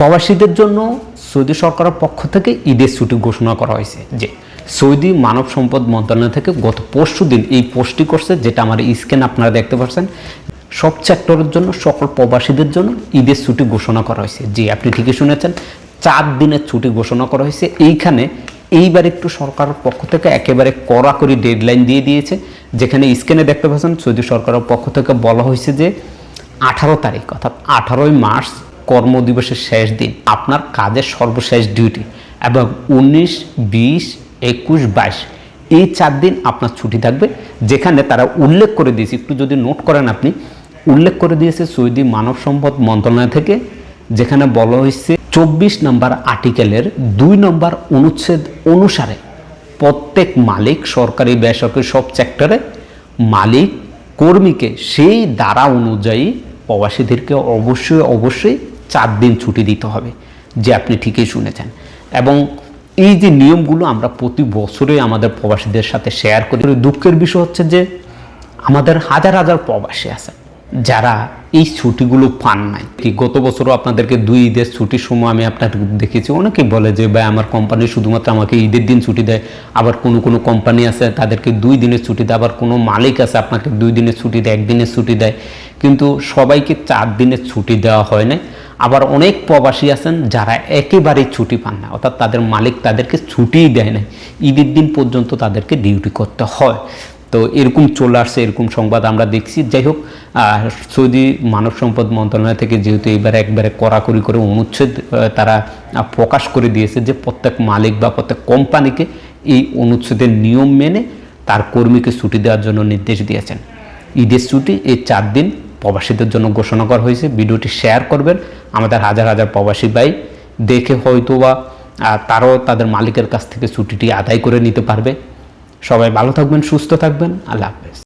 প্রবাসীদের জন্য সৌদি সরকারের পক্ষ থেকে ঈদের ছুটি ঘোষণা করা হয়েছে। যে সৌদি মানব সম্পদ মন্ত্রণালয় থেকে গত পরশুদিন এই পোস্টটি করছে, যেটা আমার স্ক্রিনে আপনারা দেখতে পাচ্ছেন। সব সেক্টরের জন্য, সকল প্রবাসীদের জন্য ঈদের ছুটি ঘোষণা করা হয়েছে। জি, আপনি ঠিকই শুনেছেন, 4 দিনের ছুটি ঘোষণা করা হয়েছে। এইখানে এইবার একটু সরকারের পক্ষ থেকে একেবারে কড়াকড়ি ডেডলাইন দিয়ে দিয়েছে, যেখানে স্ক্রিনে দেখতে পাচ্ছেন সৌদি সরকারের পক্ষ থেকে বলা হয়েছে যে 18 তারিখ অর্থাৎ 18ই মার্চ কর্মদিবসের শেষ দিন আপনার কাজের সর্বশেষ ডিউটি, এবং 19, 20, 21, 22 এই 4 দিন আপনার ছুটি থাকবে। যেখানে তারা উল্লেখ করে দিয়েছে, একটু যদি নোট করেন আপনি, উল্লেখ করে দিয়েছে সৌদি মানব সম্পদ মন্ত্রণালয় থেকে, যেখানে বলা হয়েছে 24 নম্বর আর্টিকেলের 2 নম্বর অনুচ্ছেদ অনুসারে প্রত্যেক মালিক, সরকারি বেসরকারি সব সেক্টরে মালিক কর্মীকে সেই ধারা অনুযায়ী প্রবাসীদেরকে অবশ্যই 4 দিন ছুটি দিতে হবে। যে আপনি ঠিকই শুনেছেন। এবং এই যে নিয়মগুলো আমরা প্রতি বছরে আমাদের প্রবাসীদের সাথে শেয়ার করি। দুঃখের বিষয় হচ্ছে যে আমাদের হাজার হাজার প্রবাসী আছে যারা এই ছুটিগুলো পান নাই। গত বছরও আপনাদেরকে 2 ঈদের ছুটির সময় আমি আপনাদের দেখেছি, অনেকেই বলে যে ভাই আমার কোম্পানি শুধুমাত্র আমাকে ঈদের দিন ছুটি দেয়। আবার কোনো কোম্পানি আছে তাদেরকে 2 দিনের ছুটি দেয়, আবার কোনো মালিক আছে আপনাকে 2 দিনের ছুটি দেয়, 1 দিনের ছুটি দেয়। কিন্তু সবাইকে 4 দিনের ছুটি দেওয়া হয় না। আবার অনেক প্রবাসী আছেন যারা একেবারেই ছুটি পান না, অর্থাৎ তাদের মালিক তাদেরকে ছুটিই দেয় না, ঈদের দিন পর্যন্ত তাদেরকে ডিউটি করতে হয়। তো এরকম চলে আসছে, এরকম সংবাদ আমরা দেখছি। যাই হোক, সৌদি মানব সম্পদ মন্ত্রণালয় থেকে যেহেতু একবারে কড়াকড়ি করে অনুচ্ছেদ তারা প্রকাশ করে দিয়েছে যে প্রত্যেক মালিক বা প্রত্যেক কোম্পানিকে এই অনুচ্ছেদের নিয়ম মেনে তার কর্মীকে ছুটি দেওয়ার জন্য নির্দেশ দিয়েছেন। ঈদের ছুটি এই 4 দিন প্রবাসীদের জন্য ঘোষণা করা হয়েছে। ভিডিওটি শেয়ার করবেন, আমাদের হাজার হাজার প্রবাসী ভাই দেখে হয়তোবা তারাও তাদের মালিকের কাছ থেকে ছুটিটি আদায় করে নিতে পারবে। সবাই ভালো থাকবেন, সুস্থ থাকবেন। আল্লাহ হাফেজ।